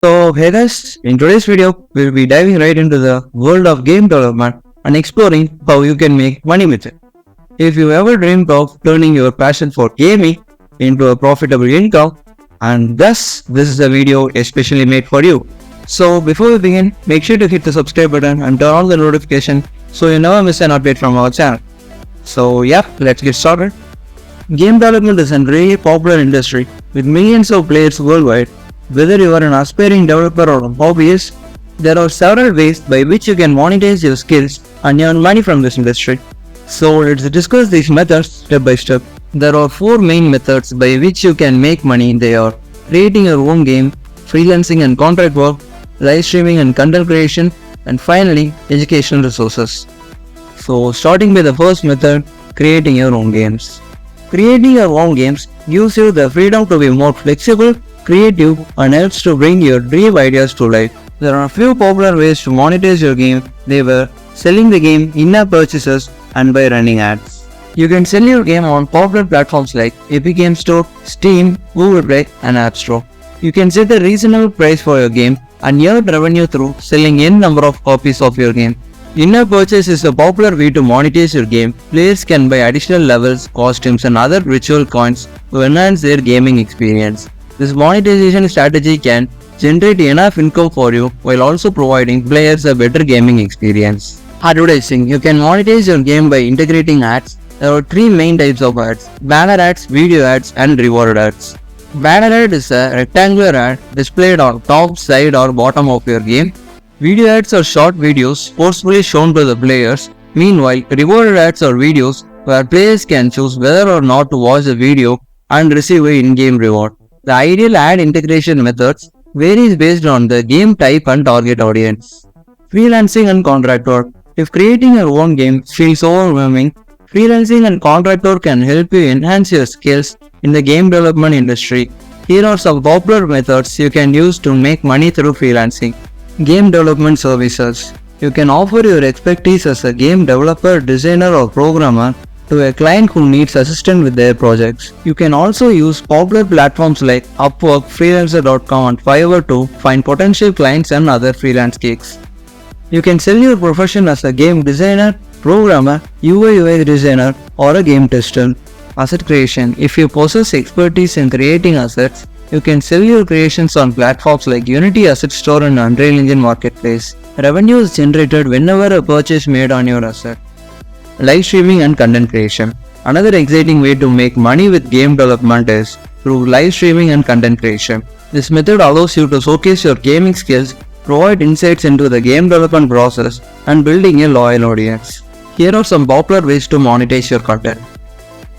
So hey guys, in today's video, we'll be diving right into the world of game development and exploring how you can make money with it. If you ever dreamed of turning your passion for gaming into a profitable income, and thus this is a video especially made for you. So before we begin, make sure to hit the subscribe button and turn on the notification so you never miss an update from our channel. So yeah, let's get started. Game development is a really popular industry with millions of players worldwide. Whether you are an aspiring developer or a hobbyist, there are several ways by which you can monetize your skills and earn money from this industry. So let's discuss these methods step by step. There are four main methods by which you can make money. They are creating your own game, freelancing and contract work, live streaming and content creation, and finally educational resources. So starting with the first method, creating your own games. Creating your own games gives you the freedom to be more flexible, creative, and helps to bring your dream ideas to life. There are a few popular ways to monetize your game. They were selling the game, in-app purchases, and by running ads. You can sell your game on popular platforms like Epic Game Store, Steam, Google Play, and App Store. You can set a reasonable price for your game and earn revenue through selling n number of copies of your game. In-app purchase is a popular way to monetize your game. Players can buy additional levels, costumes, and other virtual coins to enhance their gaming experience. This monetization strategy can generate enough income for you while also providing players a better gaming experience. Advertising. You can monetize your game by integrating ads. There are three main types of ads: banner ads, video ads, and reward ads. Banner ad is a rectangular ad displayed on top, side, or bottom of your game. Video ads are short videos forcefully shown to the players. Meanwhile, rewarded ads are videos where players can choose whether or not to watch the video and receive an in-game reward. The ideal ad integration methods varies based on the game type and target audience. Freelancing and contractor. If creating your own game feels overwhelming, freelancing and contractor can help you enhance your skills in the game development industry. Here are some popular methods you can use to make money through freelancing. Game development services. You can offer your expertise as a game developer, designer, or programmer to a client who needs assistance with their projects. You can also use popular platforms like Upwork, Freelancer.com, and Fiverr to find potential clients and other freelance gigs. You can sell your profession as a game designer, programmer, UI/UX designer, or a game tester. Asset creation. If you possess expertise in creating assets, you can sell your creations on platforms like Unity Asset Store and Unreal Engine Marketplace. Revenue is generated whenever a purchase made on your asset. Live streaming and content creation. Another exciting way to make money with game development is through live streaming and content creation. This method allows you to showcase your gaming skills, provide insights into the game development process, and building a loyal audience. Here are some popular ways to monetize your content.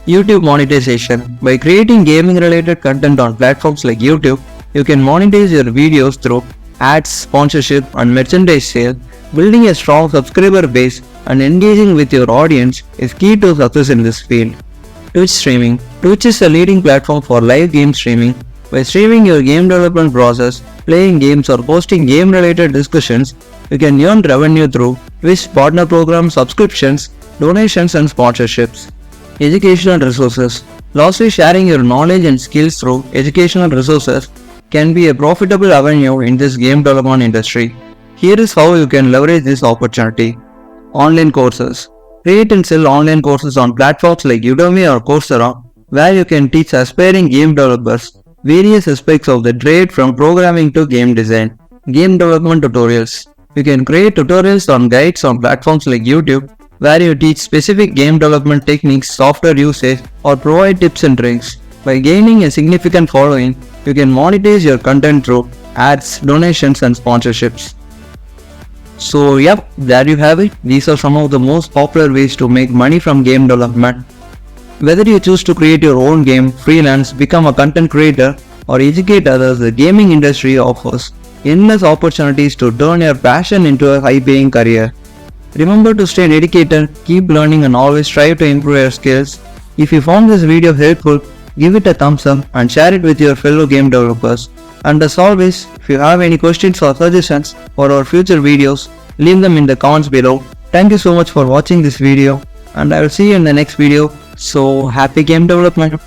YouTube monetization. By creating gaming related content on platforms like YouTube, you can monetize your videos through ads, sponsorship, and merchandise sales. Building a strong subscriber base and engaging with your audience is key to success in this field. Twitch streaming. Twitch is a leading platform for live game streaming. By streaming your game development process, playing games, or posting game related discussions, you can earn revenue through Twitch partner programs, subscriptions, donations, and sponsorships. Educational resources. Lastly, sharing your knowledge and skills through educational resources can be a profitable avenue in this game development industry. Here is how you can leverage this opportunity. Online courses. Create and sell online courses on platforms like Udemy or Coursera, where you can teach aspiring game developers various aspects of the trade from programming to game design. Game development tutorials. You can create tutorials on guides on platforms like YouTube, where you teach specific game development techniques, software usage, or provide tips and tricks. By gaining a significant following, you can monetize your content through ads, donations, and sponsorships. So yep, there you have it. These are some of the most popular ways to make money from game development. Whether you choose to create your own game, freelance, become a content creator, or educate others, the gaming industry offers endless opportunities to turn your passion into a high-paying career. Remember to stay dedicated, keep learning, and always strive to improve your skills. If you found this video helpful, give it a thumbs up and share it with your fellow game developers. And as always, if you have any questions or suggestions for our future videos, leave them in the comments below. Thank you so much for watching this video, and I will see you in the next video. So happy game development.